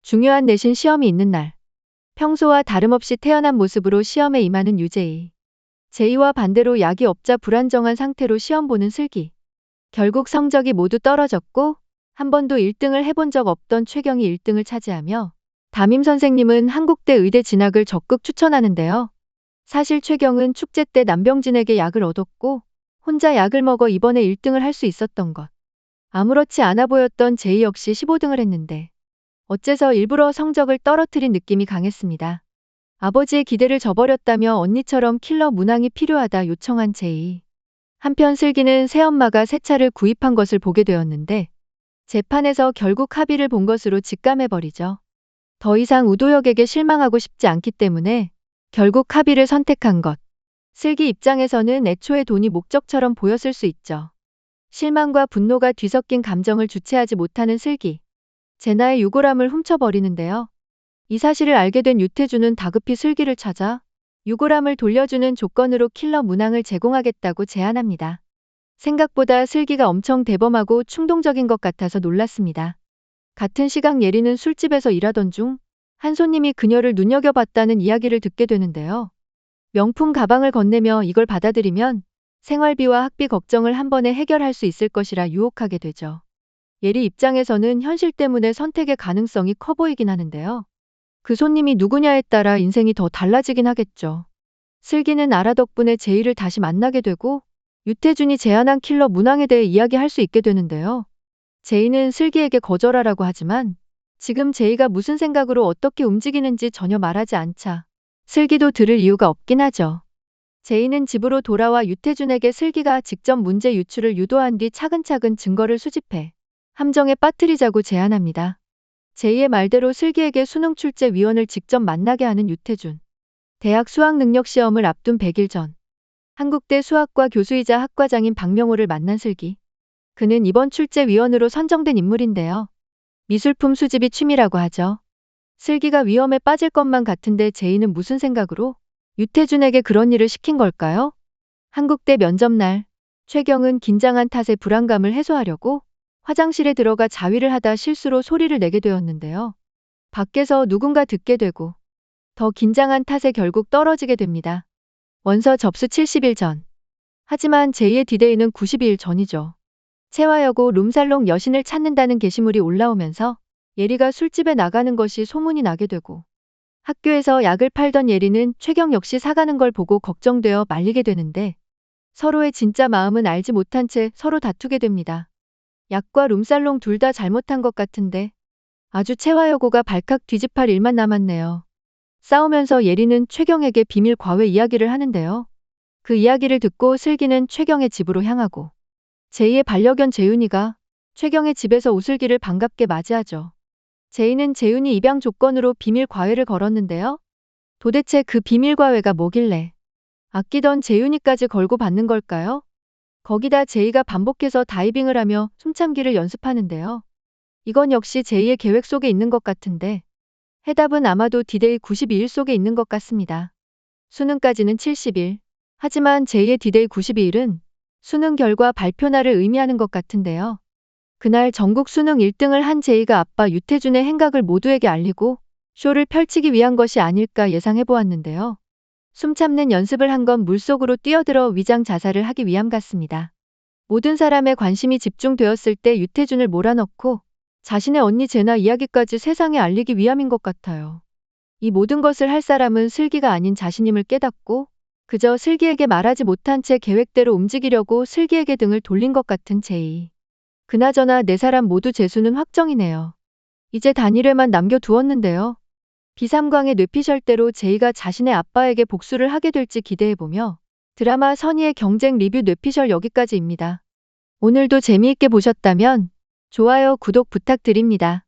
중요한 내신 시험이 있는 날. 평소와 다름없이 태연한 모습으로 시험에 임하는 유제이. 제이와 반대로 약이 없자 불안정한 상태로 시험 보는 슬기. 결국 성적이 모두 떨어졌고 한 번도 1등을 해본 적 없던 최경이 1등을 차지하며 담임 선생님은 한국대 의대 진학을 적극 추천하는데요. 사실 최경은 축제 때 남병진에게 약을 얻었고 혼자 약을 먹어 이번에 1등을 할 수 있었던 것. 아무렇지 않아 보였던 제이 역시 15등을 했는데 어째서 일부러 성적을 떨어뜨린 느낌이 강했습니다. 아버지의 기대를 저버렸다며 언니처럼 킬러 문항이 필요하다 요청한 제이. 한편 슬기는 새엄마가 새 차를 구입한 것을 보게 되었는데 재판에서 결국 합의를 본 것으로 직감해버리죠. 더 이상 우도혁에게 실망하고 싶지 않기 때문에 결국 합의를 선택한 것. 슬기 입장에서는 애초에 돈이 목적처럼 보였을 수 있죠. 실망과 분노가 뒤섞인 감정을 주체하지 못하는 슬기. 제나의 유골함을 훔쳐버리는데요. 이 사실을 알게 된 유태준은 다급히 슬기를 찾아 유골함을 돌려주는 조건으로 킬러 문항을 제공하겠다고 제안합니다. 생각보다 슬기가 엄청 대범하고 충동적인 것 같아서 놀랐습니다. 같은 시각 예리는 술집에서 일하던 중 한 손님이 그녀를 눈여겨봤다는 이야기를 듣게 되는데요. 명품 가방을 건네며 이걸 받아들이면 생활비와 학비 걱정을 한 번에 해결할 수 있을 것이라 유혹하게 되죠. 예리 입장에서는 현실 때문에 선택의 가능성이 커 보이긴 하는데요. 그 손님이 누구냐에 따라 인생이 더 달라지긴 하겠죠. 슬기는 아라 덕분에 제이를 다시 만나게 되고 유태준이 제안한 킬러 문항에 대해 이야기할 수 있게 되는데요. 제이는 슬기에게 거절하라고 하지만 지금 제이가 무슨 생각으로 어떻게 움직이는지 전혀 말하지 않자 슬기도 들을 이유가 없긴 하죠. 제이는 집으로 돌아와 유태준에게 슬기가 직접 문제 유출을 유도한 뒤 차근차근 증거를 수집해 함정에 빠뜨리자고 제안합니다. 제이의 말대로 슬기에게 수능 출제 위원을 직접 만나게 하는 유태준. 대학 수학능력시험을 앞둔 100일 전. 한국대 수학과 교수이자 학과장인 박명호를 만난 슬기. 그는 이번 출제 위원으로 선정된 인물인데요. 미술품 수집이 취미라고 하죠. 슬기가 위험에 빠질 것만 같은데 제이는 무슨 생각으로 유태준에게 그런 일을 시킨 걸까요? 한국대 면접날. 최경은 긴장한 탓에 불안감을 해소하려고 화장실에 들어가 자위를 하다 실수로 소리를 내게 되었는데요. 밖에서 누군가 듣게 되고 더 긴장한 탓에 결국 떨어지게 됩니다. 원서 접수 70일 전. 하지만 제2의 디데이는 92일 전이죠. 채화여고 룸살롱 여신을 찾는다는 게시물이 올라오면서 예리가 술집에 나가는 것이 소문이 나게 되고 학교에서 약을 팔던 예리는 최경 역시 사가는 걸 보고 걱정되어 말리게 되는데 서로의 진짜 마음은 알지 못한 채 서로 다투게 됩니다. 약과 룸살롱 둘 다 잘못한 것 같은데 아주 채화여고가 발칵 뒤집할 일만 남았네요. 싸우면서 예리는 최경에게 비밀 과외 이야기를 하는데요. 그 이야기를 듣고 슬기는 최경의 집으로 향하고 제2의 반려견 재윤이가 최경의 집에서 오슬기를 반갑게 맞이하죠. 제이는 재윤이 입양 조건으로 비밀 과외를 걸었는데요. 도대체 그 비밀 과외가 뭐길래 아끼던 재윤이까지 걸고 받는 걸까요? 거기다 제이가 반복해서 다이빙을 하며 숨참기를 연습하는데요. 이건 역시 제이의 계획 속에 있는 것 같은데 해답은 아마도 디데이 92일 속에 있는 것 같습니다. 수능까지는 70일. 하지만 제2의 디데이 92일은 수능 결과 발표날을 의미하는 것 같은데요. 그날 전국 수능 1등을 한 제이가 아빠 유태준의 행각을 모두에게 알리고 쇼를 펼치기 위한 것이 아닐까 예상해 보았는데요. 숨 참는 연습을 한 건 물속으로 뛰어들어 위장 자살을 하기 위함 같습니다. 모든 사람의 관심이 집중되었을 때 유태준을 몰아넣고 자신의 언니 제나 이야기까지 세상에 알리기 위함인 것 같아요. 이 모든 것을 할 사람은 슬기가 아닌 자신임을 깨닫고 그저 슬기에게 말하지 못한 채 계획대로 움직이려고 슬기에게 등을 돌린 것 같은 제이. 그나저나 네 사람 모두 재수는 확정이네요. 이제 단일회만 남겨두었는데요. 비삼광의 뇌피셜대로 제이가 자신의 아빠에게 복수를 하게 될지 기대해보며 드라마 선의의 경쟁 리뷰 뇌피셜 여기까지입니다. 오늘도 재미있게 보셨다면 좋아요, 구독 부탁드립니다.